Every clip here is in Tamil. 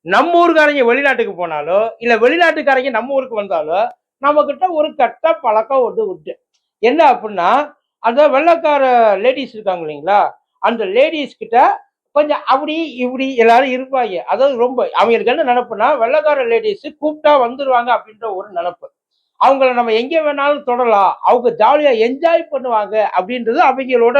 நம்ம ஊருக்காரங்க வெளிநாட்டுக்கு போனாலோ இல்ல வெளிநாட்டுக்காரங்க நம்ம ஊருக்கு வந்தாலோ நம்ம கிட்ட ஒரு கட்ட பழக்கம் வந்து உண்டு. என்ன அப்படின்னா அந்த வெள்ளைக்கார லேடிஸ் இருக்காங்க இல்லைங்களா, அந்த லேடிஸ் கிட்ட கொஞ்சம் அப்படி இப்படி எல்லாரும் இருப்பாங்க. அதாவது ரொம்ப அவங்களுக்கு என்ன நினைப்புன்னா வெள்ளைக்கார லேடிஸ் கூப்பிட்டா வந்துருவாங்க அப்படின்ற ஒரு நினைப்பு. அவங்கள நம்ம எங்க வேணாலும் தொடலாம், அவங்க ஜாலியா என்ஜாய் பண்ணுவாங்க அப்படின்றது அவங்களோட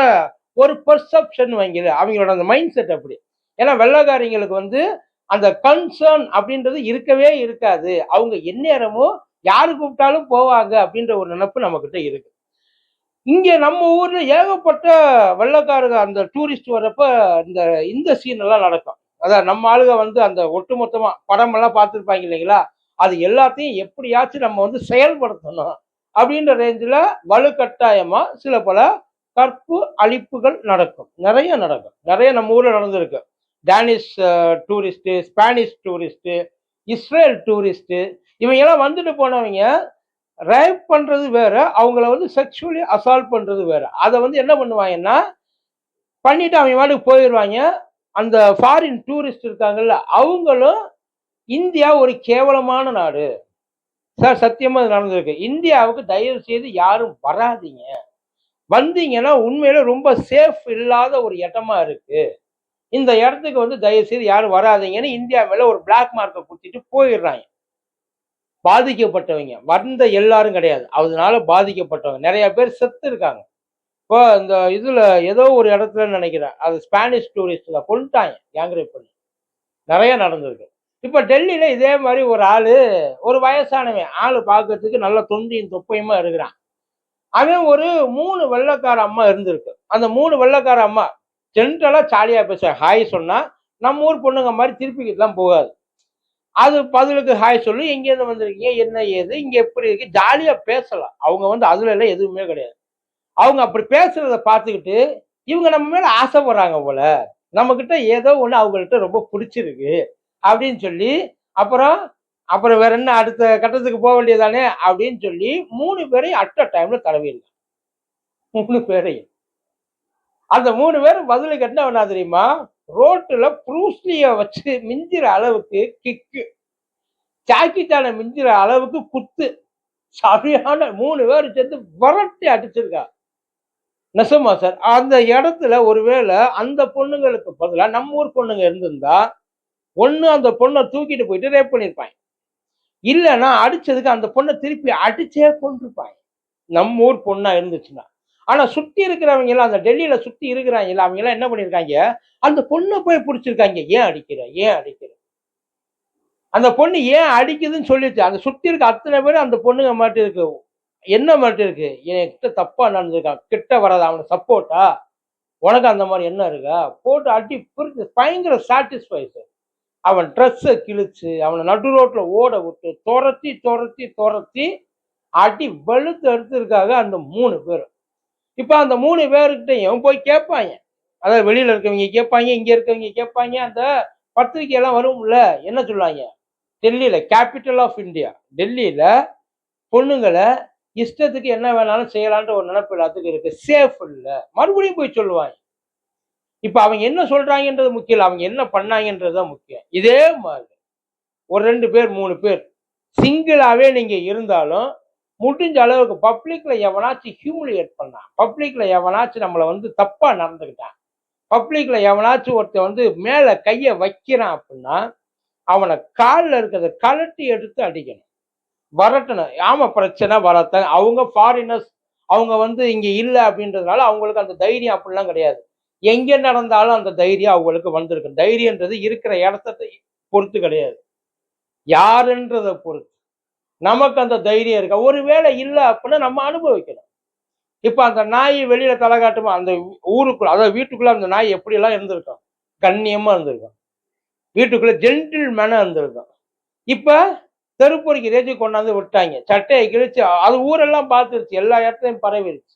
ஒரு பெர்செப்ஷன் வைங்கள, அவங்களோட அந்த மைண்ட் செட் அப்படி. ஏன்னா வெள்ளைக்காரங்களுக்கு வந்து அந்த கன்சர்ன் அப்படின்றது இருக்கவே இருக்காது. அவங்க எந்நேரமும் யாரு கூப்பிட்டாலும் போவாங்க அப்படின்ற ஒரு நினைப்பு நம்ம கிட்ட இருக்கு. இங்க நம்ம ஊர்ல ஏகப்பட்ட வெள்ளைக்காரங்க அந்த டூரிஸ்ட் வர்றப்ப இந்த இந்த சீன் எல்லாம் நடக்கும். அதான் நம்ம ஆளுங்க வந்து அந்த ஒட்டுமொத்தமா படம் எல்லாம் பார்த்துருப்பாங்க இல்லைங்களா, அது எல்லாத்தையும் எப்படியாச்சும் நம்ம வந்து செயல்படுத்தணும் அப்படின்ற ரேஞ்சில் வலுக்கட்டாயமா சில பல கற்பு அழிப்புகள் நடக்கும். நிறைய நடக்கும். நிறைய நம்ம ஊர்ல நடந்திருக்கு. Danish tourist, Spanish tourist, Israel tourist, இவங்க எல்லாம் வந்துட்டு போனவங்க ரேப் பண்றது வேற, அவங்கள வந்து செக்ஷுவலி அசால்ட் பண்றது வேற. அதை வந்து என்ன பண்ணுவாங்கன்னா பண்ணிட்டு அவங்க வாட்டுக்கு போயிடுவாங்க. அந்த ஃபாரின் டூரிஸ்ட் இருக்காங்கல்ல, அவங்களும் இந்தியா ஒரு கேவலமான நாடு சார், சத்தியமா அது நடந்திருக்கு. இந்தியாவுக்கு தயவு செய்து யாரும் வராதீங்க. வந்தீங்கன்னா உண்மையில ரொம்ப சேஃப் இல்லாத ஒரு இடமா இருக்கு. இந்த இடத்துக்கு வந்து தயவு செய்து யாரும் வராதீங்கன்னு இந்தியா மேல ஒரு பிளாக் மார்க்கை குத்திட்டு போயிடுறாங்க. பாதிக்கப்பட்டவங்க வந்த எல்லாரும் கிடையாது, அதனால பாதிக்கப்பட்டவங்க நிறைய பேர் செத்து இருக்காங்க. இப்போ இந்த இதுல ஏதோ ஒரு இடத்துல நினைக்கிறேன், அது ஸ்பானிஷ் டூரிஸ்ட்ல கொண்டுட்டாங்க, கேங்ரேப் பண்ணி. நிறைய நடந்திருக்கு. இப்ப டெல்லியில இதே மாதிரி ஒரு ஆளு, ஒரு வயசானவன் ஆளு பார்க்கறதுக்கு நல்ல தொந்தியும் தொப்பையுமா இருக்கிறான். அவன் ஒரு 3 வெள்ளைக்கார அம்மா இருந்திருக்கு. அந்த 3 வெள்ளைக்கார அம்மா ஜென்ரலா ஜாலியா பேச ஹாய் சொன்னா நம்ம ஊர் பொண்ணுங்க மாதிரி திருப்பிக்கிட்டுலாம் போகாது. அது பதிலுக்கு ஹாய் சொல்லி எங்கேருந்து வந்திருக்கீங்க, என்ன ஏது, இங்க எப்படி இருக்கு, ஜாலியா பேசலாம். அவங்க வந்து அதுல எல்லாம் எதுவுமே கிடையாது. அவங்க அப்படி பேசுறத பார்த்துக்கிட்டு இவங்க நம்ம மேல ஆசைப்படுறாங்க போல, நம்ம கிட்ட ஏதோ ஒண்ணு அவங்கள்ட்ட ரொம்ப பிடிச்சிருக்கு அப்படின்னு சொல்லி அப்புறம் அப்புறம் வேற என்ன அடுத்த கட்டத்துக்கு போக வேண்டியதானே அப்படின்னு சொல்லி 3 பேரையும் அட் அ டைம்ல தடவிடலாம். 3 பேரையும். அந்த 3 பேரும் பதிலுக்கு என்ன வேணா தெரியுமா, ரோட்டுல ப்ரூஸ்லிய வச்சு மிஞ்சிற அளவுக்கு கிக்கு, ஜாக்கிச்சான மிஞ்சிற அளவுக்கு குத்து, சரியான 3 பேர் சேர்ந்து விரட்டி அடிச்சிருக்கா. நெசமா சார். அந்த இடத்துல ஒருவேளை அந்த பொண்ணுங்களுக்கு பதிலா நம்ம ஊர் பொண்ணுங்க இருந்திருந்தா, ஒண்ணு அந்த பொண்ணை தூக்கிட்டு போயிட்டு ரேப் பண்ணிருப்பாங்க. இல்லைன்னா அடிச்சதுக்கு அந்த பொண்ணை திருப்பி அடிச்சே கொண்டிருப்பாங்க, நம்ம ஊர் பொண்ணா இருந்துச்சுன்னா. ஆனா சுத்தி இருக்கிறவங்க எல்லாம், அந்த டெல்லியில சுத்தி இருக்கிறாங்க அவங்க எல்லாம் என்ன பண்ணிருக்காங்க, அந்த பொண்ணை போய் பிடிச்சிருக்காங்க. ஏன் அடிக்கிற, ஏன் அடிக்கிற, அந்த பொண்ணு ஏன் அடிக்குதுன்னு சொல்லிச்சு. அந்த சுத்தி இருக்க அத்தனை பேரும் அந்த பொண்ணுங்க மாட்டி இருக்கு. என்ன மாட்டி இருக்கு, என்கிட்ட தப்பா நடந்திருக்கான், கிட்ட வராது, அவனுக்கு சப்போர்ட்டா, உனக்கு அந்த மாதிரி என்ன இருக்கா, போட்டு அடி பிரிச்சு பயங்கர சாட்டிஸ்ஃபைஸ். அவன் ட்ரெஸ்ஸை கிழிச்சு அவனை நடு ரோட்ல ஓட விட்டு துரத்தி துரத்தி துரத்தி அடி வெளுத்து எடுத்திருக்காங்க அந்த 3 பேரும். இப்ப அந்த 3 பேருக்கிட்டையும் போய் கேட்பாங்க, அதாவது வெளியில இருக்கவங்க கேட்பாங்க, இங்க இருக்கவங்க கேட்பாங்க. அந்த பத்திரிகை எல்லாம் வரும்ல, என்ன சொல்லுவாங்க, டெல்லியில கேபிட்டல் ஆஃப் இந்தியா, டெல்லியில பொண்ணுங்களை இஷ்டத்துக்கு என்ன வேணாலும் செய்யலான்ற ஒரு நினைப்பு எல்லாத்துக்கும் இருக்கு, சேஃப் இல்ல, மறுபடியும் போய் சொல்லுவாங்க. இப்ப அவங்க என்ன சொல்றாங்கன்றது முக்கியம் இல்ல, அவங்க என்ன பண்ணாங்கன்றதுதான் முக்கியம். இதே மாதிரி ஒரு 2 பேர் 3 பேர் சிங்கிளாவே நீங்க இருந்தாலும் முடிஞ்ச அளவுக்கு பப்ளிக்ல எவனாச்சும் ஹியூமிலியேட் பண்ணான், பப்ளிக்ல எவனாச்சும் நம்மளை வந்து தப்பா நடந்துக்கிட்டான், பப்ளிக்ல எவனாச்சும் ஒருத்தன் வந்து மேல கைய வைக்கிறான் அப்படின்னா அவனை காலில் இருக்கிறத கலட்டி எடுத்து அடிக்கணும், வரட்டணும். ஆமா, பிரச்சனை வரத்த, அவங்க ஃபாரினர்ஸ், அவங்க வந்து இங்க இல்லை அப்படின்றதுனால அவங்களுக்கு அந்த தைரியம் அப்படிலாம் கிடையாது. எங்க நடந்தாலும் அந்த தைரியம் அவங்களுக்கு வந்திருக்கு. தைரியன்றது இருக்கிற இடத்தை பொறுத்து கிடையாது, யாருன்றதை பொறுத்து. நமக்கு அந்த தைரியம் இருக்கா, ஒருவேளை இல்லை அப்படின்னா நம்ம அனுபவிக்கணும். இப்ப அந்த நாய் வெளியில தலை காட்டுமா, அந்த ஊருக்குள்ள, அதாவது வீட்டுக்குள்ள அந்த நாய் எப்படி எல்லாம் இருந்திருக்கும், கண்ணியமா இருந்திருக்கும், வீட்டுக்குள்ள ஜென்டில் மேனா இருந்திருக்கும். இப்ப தெருப்பொறிக்கு ரேஜி கொண்டாந்து விட்டாங்க, சட்டையை கிழிச்சு, அது ஊரெல்லாம் பார்த்துருச்சு, எல்லா இடத்துலையும் பரவிருச்சு.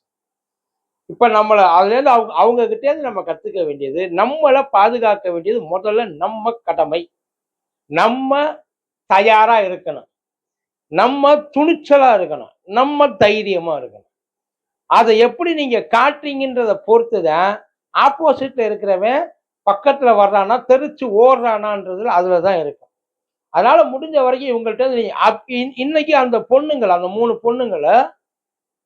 இப்ப நம்மள அதுல இருந்து அவங்க கிட்டே இருந்து நம்ம கத்துக்க வேண்டியது, நம்மளை பாதுகாக்க வேண்டியது முதல்ல நம்ம கடமை. நம்ம தயாரா இருக்கணும், நம்ம துணிச்சலா இருக்கணும், நம்ம தைரியமா இருக்கணும். அதை எப்படி நீங்க காட்டுறீங்கன்றத பொறுத்துதான் ஆப்போசிட்ல இருக்கிறவன் பக்கத்துல வர்றானா தெரிச்சு ஓடுறானான்றதுல அதுலதான் இருக்கும். அதனால முடிஞ்ச வரைக்கும் இவங்கள்ட்ட இன்னைக்கு அந்த பொண்ணுங்களை, அந்த 3 பொண்ணுங்களை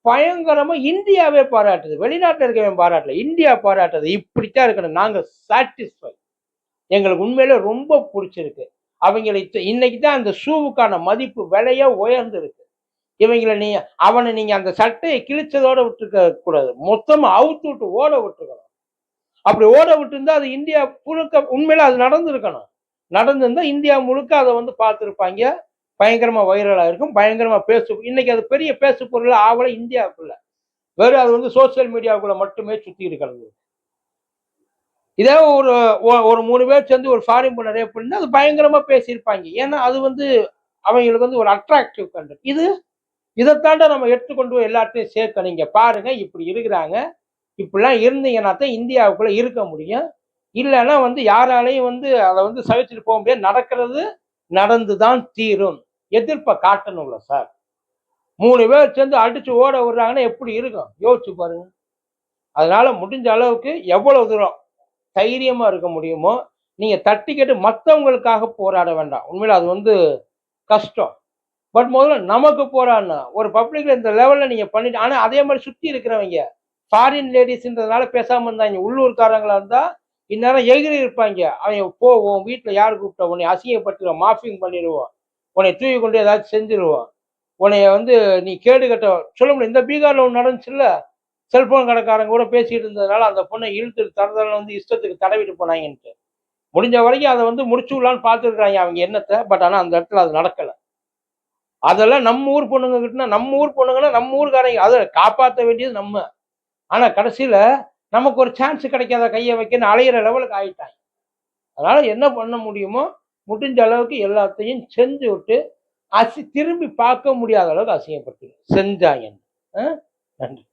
பயங்கரமா இந்தியாவே பாராட்டுது. வெளிநாட்டுல இருக்கவன் பாராட்டல, இந்தியா பாராட்டுது. இப்படித்தான் இருக்கணும், நாங்க சாட்டிஸ்ஃபை, எங்களுக்கு உண்மையிலே ரொம்ப பிடிச்சிருக்கு. அவங்களை இன்னைக்கு தான் அந்த ஷூவுக்கான மதிப்பு விலையா உயர்ந்து இருக்கு. இவங்களை அவனை நீங்க அந்த சட்டையை கிழிச்சதோட விட்டுருக்க கூடாது, மொத்தமா அவுத்து விட்டு ஓட விட்டுருக்கணும். அப்படி ஓட விட்டு இருந்தா அது இந்தியா முழுக்க உண்மையில அது நடந்திருக்கணும். நடந்திருந்தா இந்தியா முழுக்க அதை வந்து பார்த்துருப்பாங்க. பயங்கரமா வைரலா இருக்கும், பயங்கரமா இன்னைக்கு அது பெரிய பேசு பொருள் ஆவல இந்தியாவுக்குள்ள. வெறும் அது வந்து சோசியல் மீடியாவுக்குள்ள மட்டுமே சுத்தி இருக்கிறது. இதே ஒரு 3 பேர் சேர்ந்து ஒரு ஃபாரின் பொண்ணை ரேப் பண்ணி அது பயங்கரமா பேசியிருப்பாங்க. ஏன்னா அது வந்து அவங்களுக்கு வந்து ஒரு அட்ராக்டிவ் கண்டென்ட். இதைத்தாண்ட நம்ம எடுத்துக்கொண்டு போய் எல்லாத்தையும் சேர்க்க, நீங்க பாருங்க இப்படி இருக்கிறாங்க, இப்படிலாம் இருந்தீங்கன்னா தான் இந்தியாவுக்குள்ள இருக்க முடியும். இல்லைன்னா வந்து யாராலையும் வந்து அதை வந்து சகிச்சுட்டு போக முடியாது. நடக்கிறது நடந்துதான் தீரும். எதிர்ப்பை காட்டணும்ல சார். 3 பேர் சேர்ந்து அடிச்சு ஓட விடுறாங்கன்னா எப்படி இருக்கும் யோசிச்சு பாருங்க. அதனால முடிஞ்ச அளவுக்கு எவ்வளவு தூரம் தைரியமா இருக்க முடியுமோ நீங்க தட்டிக்கிட்டு மற்றவங்களுக்காக போராட வேண்டாம். உண்மையில அது வந்து கஷ்டம். பட் முதல்ல நமக்கு போராடணும். ஒரு பப்ளிக்ல இந்த லெவல்ல நீங்க பண்ணிட்டு, ஆனா அதே மாதிரி சுத்தி இருக்கிறவங்க ஃபாரின் லேடிஸ்ன்றதுனால பேசாம இருந்தாங்க. உள்ளூர்காரங்களா இருந்தா இந்நேரம் எகிரி இருப்பாங்க. அவங்க போவோம், வீட்டுல யாரு கூப்பிட்ட, உன்னை அசிங்கப்படுத்திடுவோம், மாஃபிங் பண்ணிடுவோம், உன்னை தூக்கி கொண்டு ஏதாச்சும் செஞ்சிருவோம், உன்னைய வந்து நீ கேடு கட்ட சொல்ல முடியும். இந்த பீகார்ல ஒன்று நடந்துச்சுல்ல, செல்போன் கடைக்காரங்க கூட பேசிட்டு இருந்ததுனால அந்த பொண்ணை இழுத்து தரதெல்லாம் வந்து இஷ்டத்துக்கு தடவிட்டு போனாங்கன்ட்டு. முடிஞ்ச வரைக்கும் அதை வந்து முடிச்சு விடலான்னு பார்த்துருக்காங்க அவங்க எண்ணத்தை. பட் ஆனா அந்த இடத்துல அது நடக்கல. அதெல்லாம் நம்ம ஊர் பொண்ணுங்க கிட்டனா, நம்ம ஊர் பொண்ணுங்கன்னா நம்ம ஊருக்காரங்க அதை காப்பாற்ற வேண்டியது நம்ம. ஆனா கடைசியில நமக்கு ஒரு சான்ஸ் கிடைக்காத கையை வைக்கன்னு அலையிற லெவலுக்கு ஆயிட்டாங்க. அதனால என்ன பண்ண முடியுமோ முடிஞ்ச அளவுக்கு எல்லாத்தையும் செஞ்சு விட்டு திரும்பி பார்க்க முடியாத அளவுக்கு அசிங்கப்பட்டு செஞ்சாங்க. நன்றி.